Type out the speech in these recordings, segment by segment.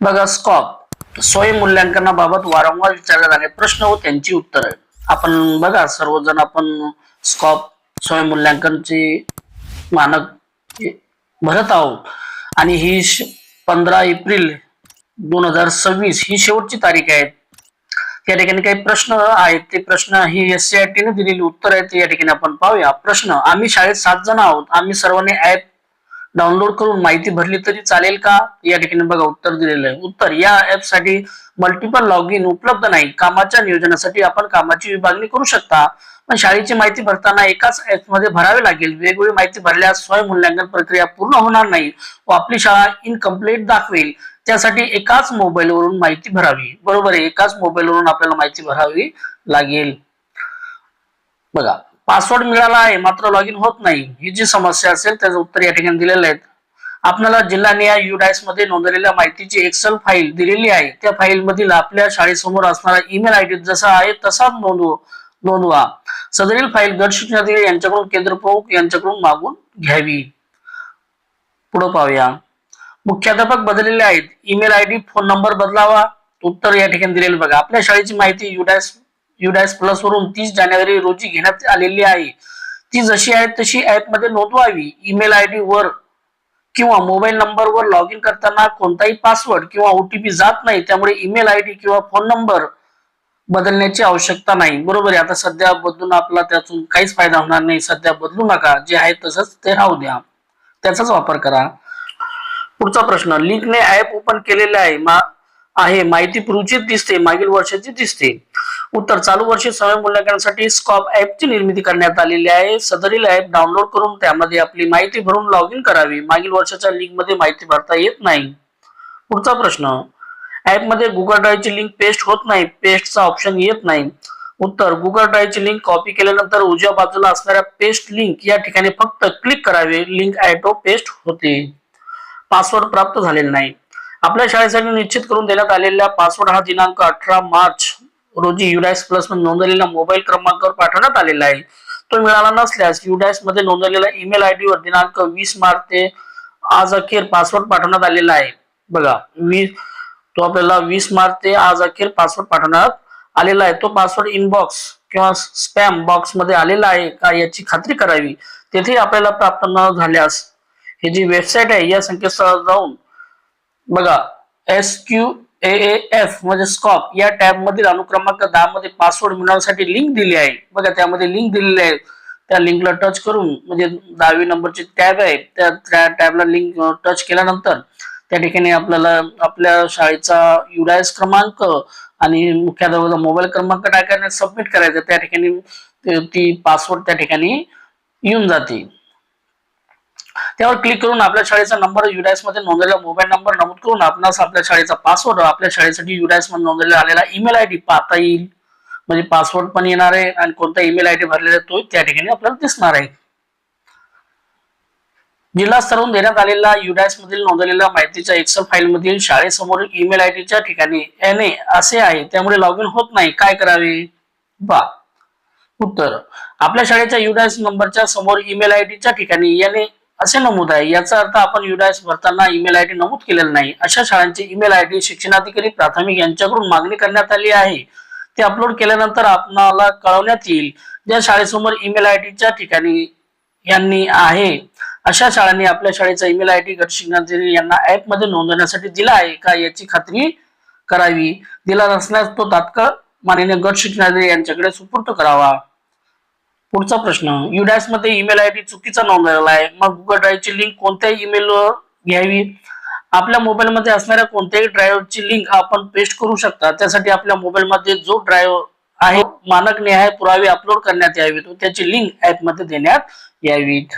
बघा, स्कॉप स्वयंमूल्यांकनाबाबत वारंवार विचारले जाणारे प्रश्न व त्यांची उत्तरं. आपण बघा, सर्वजण आपण स्कॉप स्वयंमूल्यांकनचे मानक भरत आहोत आणि ही 15 एप्रिल 2026 ही शेवटची तारीख आहे. या ठिकाणी काही प्रश्न आहेत, ते प्रश्न ही SCERT ने दिलेली उत्तर आहेत. या ठिकाणी आपण पाहूया. प्रश्न: आम्ही शाळेत 7 जण आहोत, आम्ही सर्वांनी ऍप डाउनलोड करून माहिती भरली तरी चालेल का? या ठिकाणी बघा उत्तर दिलेलं आहे. उत्तर: या ऍप साठी मल्टिपल लॉग इन उपलब्ध नाही. कामाच्या नियोजनासाठी आपण कामाची विभागणी करू शकता, पण शाळेची माहिती भरताना एकाच ऍप मध्ये भरावे लागेल. वेगवेगळी माहिती भरल्यास स्वयंमूल्यांकन प्रक्रिया पूर्ण होणार नाही व आपली शाळा इनकम्प्लीट दाखवेल. त्यासाठी एकाच मोबाईलवरून माहिती भरावी. बरोबर आहे, एकाच मोबाईलवरून आपल्याला माहिती भरावी लागेल. बघा, पासवर्ड मिळाला आहे मात्र लॉग इन होत नाही, ही जी समस्या असेल त्याचं उत्तर या ठिकाणी दिलेलं आहे. आपल्याला जिल्हानिहाय UDIS मध्ये नोंदवलेल्या माहितीची एक्सेल फाईल दिलेली आहे. त्या फाईल मधील आपल्या शाळेसमोर असणारा ईमेल ID जसा आहे तसाच नोंदवा. सदरील फाईल गट शिक्षणाधिकारी यांच्याकडून केंद्र प्रमुख यांच्याकडून मागून घ्यावी. पुढे पाहूया. मुख्याध्यापक बदललेले आहेत, ईमेल ID फोन नंबर बदलावा. उत्तर या ठिकाणी दिलेलं बघा. आपल्या शाळेची माहिती UDIS प्लस वरून 30 जानेवारी रोजी घेण्यात आलेली आहे. ती जशी आहे तशी ऍप मध्ये नोंदवावी. ईमेल ID वर किंवा मोबाईल नंबर वर लॉग इन करताना कोणताही पासवर्ड किंवा OTP जात नाही, त्यामुळे ईमेल ID किंवा फोन नंबर बदलण्याची आवश्यकता नाही. बरोबर आहे. आता सध्या बदलून आपला त्यातून काहीच फायदा होणार नाही. सध्या बदलू नका, जे आहे तसंच ते राहू द्या, त्याचाच वापर करा. पुढचा प्रश्न: लिंकने ऍप ओपन केलेले आहे, माहिती पूर्वीची दिसते, मागील वर्षाची दिसते. उत्तर: चालू वर्षी स्वयंमूल्यांकनासाठी स्कॉप ऍपची निर्मिती करण्यात आलेली आहे. सदरील ऍप डाउनलोड करून त्यामध्ये आपली माहिती भरून लॉग इन करावी. मागील वर्षाच्या लिंक मध्ये माहिती भरता येत नाही. पुढचा प्रश्न: ऍप मध्ये गुगल ड्राईव्हची लिंक पेस्ट होत नाही, पेस्टचा ऑप्शन येत नाही. उत्तर: गुगल ड्राईव्हची लिंक कॉपी केल्यानंतर उजव्या बाजूला असणाऱ्या पेस्ट लिंक या ठिकाणी फक्त क्लिक करावे, लिंक ऑटो पेस्ट होते. पासवर्ड प्राप्त झालेला नाही. आपल्या शाळेसाठी निश्चित करून देण्यात आलेला पासवर्ड हा दिनांक 18 मार्च रोजी UDIS प्लस मध्ये नोंदवलेल्या मोबाईल क्रमांकावर पाठवण्यात आलेला आहे. तो मिळाला नसल्यास UDIS मध्ये नोंदवलेल्या ईमेल ID वर दिनांक 20 मार्च ते आज अखेर पासवर्ड पाठवण्यात आलेला आहे. बघा, तो आपल्याला 20 मार्च ते आज अखेर पासवर्ड पाठवण्यात आलेला आहे. तो पासवर्ड इनबॉक्स किंवा स्पॅम बॉक्स मध्ये आलेला आहे का याची खात्री करावी. तेथे आपल्याला प्राप्त न झाल्यास ही जी वेबसाईट आहे या संकेतस्थळावर जाऊन बघा, SQAAF म्हणजे स्कॉप या टॅब मधील अनुक्रमांक 10 मध्ये पासवर्ड मिळवण्यासाठी लिंक दिली आहे. बघा, त्यामध्ये लिंक दिलेली आहे. त्या लिंकला टच करून, म्हणजे 10वी नंबरची टॅब आहे, त्या टॅबला लिंक टच केल्यानंतर त्या ठिकाणी आपल्याला आपल्या शाळेचा UDIS क्रमांक आणि मुख्याध्यापकाचा मोबाईल क्रमांक टाकायचा, सबमिट करायचा. त्या ठिकाणी ती पासवर्ड त्या ठिकाणी येऊन जाते. त्यावर क्लिक करून आपल्या शाळेचा नंबर UDIS मध्ये नोंदवलेला मोबाईल नंबर नमूद करून आपणास आपल्या शाळेचा पासवर्ड, आपल्या शाळेसाठी UDIS मध्ये नोंदवलेला आलेला ईमेल ID पाहता येईल. म्हणजे पासवर्ड पण येणार आहे आणि कोणता ईमेल ID भरलेला तो त्या ठिकाणी आपल्याला दिसणार आहे. जिल्हा स्तरावरून देण्यात आलेला UDIS मधील नोंदवलेल्या माहितीच्या एक्सेल फाईल मधील शाळेसमोरील ईमेल ID च्या ठिकाणी NA असे आहे, त्यामुळे लॉग इन होत नाही. काय करावे? उत्तर: आपल्या शाळेच्या UDIS नंबरच्या समोर ईमेल ID च्या ठिकाणी NA असे नमूद आहे. याचा अर्थ आपण UDIS भरताना ईमेल ID नमूद केलेला नाही. अशा शाळांचे ईमेल ID शिक्षणाधिकारी प्राथमिक यांच्याकडून मागणी करण्यात आली आहे. ते अपलोड केल्यानंतर आपणाला कळवण्यात येईल. ज्या शाळेसमोर ईमेल ID च्या ठिकाणी यांनी आहे अशा शाळांनी आपल्या शाळेचा ईमेल ID गट शिक्षणाधिकारी यांना ऍप मध्ये नोंदवण्यासाठी दिला आहे का याची खात्री करावी. दिला नसल्यास तो तात्काळ माननीय गट शिक्षणाधिकारी यांच्याकडे सुपूर्द करावा. पुढचा प्रश्न: UDIS मध्ये ईमेल ID चुकीचा नोंदवलेला आहे, मग गुगल ड्राईव्हची लिंक कोणत्या ईमेलवर घ्यावी? आपल्या मोबाईल मध्ये असणाऱ्या कोणत्याही ड्राईव्हची लिंक आपण पेस्ट करू शकता. त्यासाठी आपल्या मोबाईल मध्ये जो ड्राईव्ह आहे मानक निहाय पुरावे अपलोड करण्यात यावेत व त्याची लिंक ऍप मध्ये देण्यात यावीत.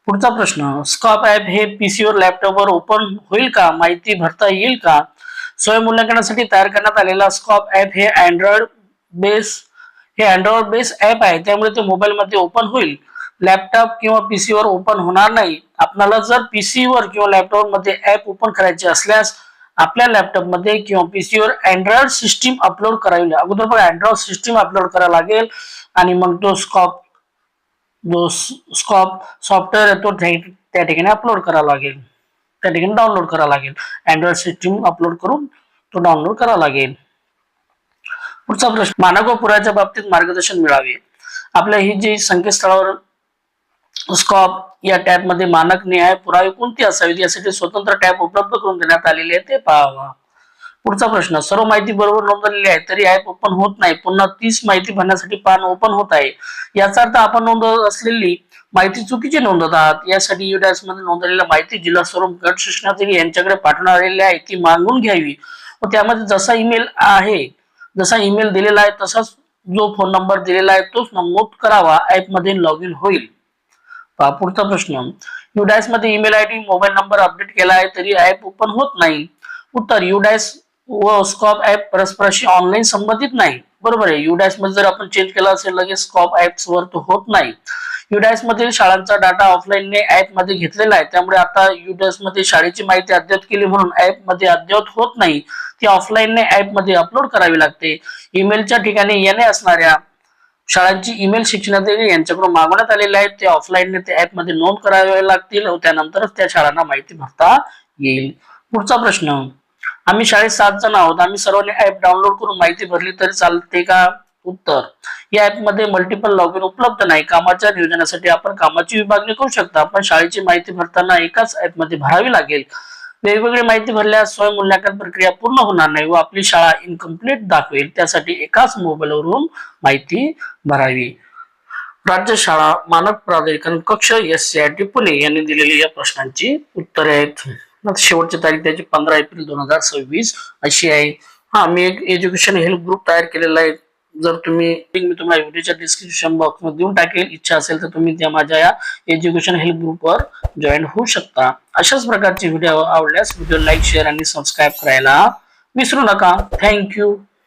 पुढचा प्रश्न: स्कॉप ऍप हे PC वर लॅपटॉपवर ओपन होईल का? माहिती भरता येईल का? स्वयंमूल्यांकनासाठी तयार करण्यात आलेला स्कॉप ऍप हे अँड्रॉइड बेस ऍप आहे, त्यामुळे ते मोबाईल मध्ये ओपन होईल. लॅपटॉप किंवा PC वर ओपन होणार नाही. आपल्याला जर PC वर किंवा लॅपटॉप मध्ये ऍप ओपन करायचे असल्यास आपल्या लॅपटॉप मध्ये किंवा PC वर अँड्रॉइड सिस्टीम अपलोड करावी. अगोदर पण अँड्रॉइड सिस्टीम अपलोड करायला लागेल आणि मग तो स्कॉप सॉफ्टवेअर तो त्या ठिकाणी अपलोड करावा लागेल. त्या ठिकाणी डाउनलोड करावा लागेल. अँड्रॉइड सिस्टीम अपलोड करून तो डाउनलोड करावा लागेल. पुढचा प्रश्न, मानक व पुराव्याच्या बाबतीत मार्गदर्शन मिळावे. आपल्या ही जी संकेतस्थळावर स्कॉप या टॅब मध्ये मानक न्याय पुरावे कोणते असावेत यासाठी स्वतंत्र टॅब उपलब्ध करून देण्यात आलेले आहे ते पाहावा. पुढचा प्रश्न, सर्व माहिती बरोबर नोंदवलेली आहे तरी ऍप ओपन होत नाही, पुन्हा 30 माहिती भरण्यासाठी पान ओपन होत आहे. याचा अर्थ आपण नोंदवत असलेली माहिती चुकीची नोंदवत आहात. यासाठी युडॅक्स मध्ये नोंदवलेली माहिती जिल्हा स्वरूप गट सूचनाधिकारी यांच्याकडे पाठवण्यात आलेली आहे ती मागून घ्यावी व त्यामध्ये जसा ईमेल दिलेला आहे तसाच जो फोन नंबर दिलेला आहे तोच नमूद करावा. ऍप मध्ये लॉग इन होईल. पुढचा प्रश्न, युडॅक्स मध्ये email ID mobile number update केला आहे तरी ऍप ओपन होत नाही. उत्तर, युडॅक्स व स्कॉप ऍप परस्परांशी ऑनलाईन संबंधित नाही. बरोबर आहे. युडॅक्स मध्ये जर आपण चेंज केला असेल लगेच स्कॉप ऍप्स वर तो होत नाही. युडॅक्स मधील शाळांचा डाटा ऑफलाईनने ऍप मध्ये घेतलेला आहे त्यामुळे आता युडॅक्स मध्ये शाळेची माहिती अद्ययावत केली म्हणून ऍप मध्ये अद्ययावत होत नाही, ती ऑफलाईनने ऍप मध्ये अपलोड करावी लागते. ईमेलच्या ठिकाणी येणे असणाऱ्या शाळांची ईमेल शिक्षणाधिकारी यांच्याकडून मागवण्यात आलेले आहेत ते ऑफलाईनने ते ऍप मध्ये नोंद करावे लागतील व त्यानंतरच त्या शाळांना माहिती भरता येईल. पुढचा प्रश्न, आम्ही शाळेत 7 जण आहोत, आम्ही सर्वांनी ऍप डाउनलोड करून माहिती भरली तरी चालते का? उत्तर, या ऍप मध्ये मल्टिपल लॉग इन उपलब्ध नाही. कामाच्या नियोजनासाठी आपण कामाची विभागणी करू शकता पण शाळेची माहिती भरताना एकाच ऍप मध्ये भरावी लागेल. वेगवेगळी माहिती भरल्यास स्वयंमूल्यांकन प्रक्रिया पूर्ण होणार नाही व आपली शाळा इनकम्प्लीट दाखवेल. त्यासाठी एकाच मोबाईलवरून माहिती भरावी. राज्य शाळा मानक प्राधिकरण कक्ष SCRT पुणे यांनी दिलेली या प्रश्नांची उत्तरे आहेत. शेवटची तारीख त्याची 15 एप्रिल 2026 अशी आहे. मी एक एज्युकेशन हेल्प ग्रुप तयार केलेला आहे. जर तुम्ही मी तुम्हाला व्हिडिओच्या डिस्क्रिप्शन बॉक्स मध्ये देऊन टाकेल. इच्छा असेल तर तुम्ही त्या माझ्या या एज्युकेशन हेल्प ग्रुपवर जॉईन होऊ शकता. अशाच प्रकारचे व्हिडिओ आवडल्यास व्हिडिओ लाईक, शेअर आणि सबस्क्राईब करायला विसरू नका. थँक्यू.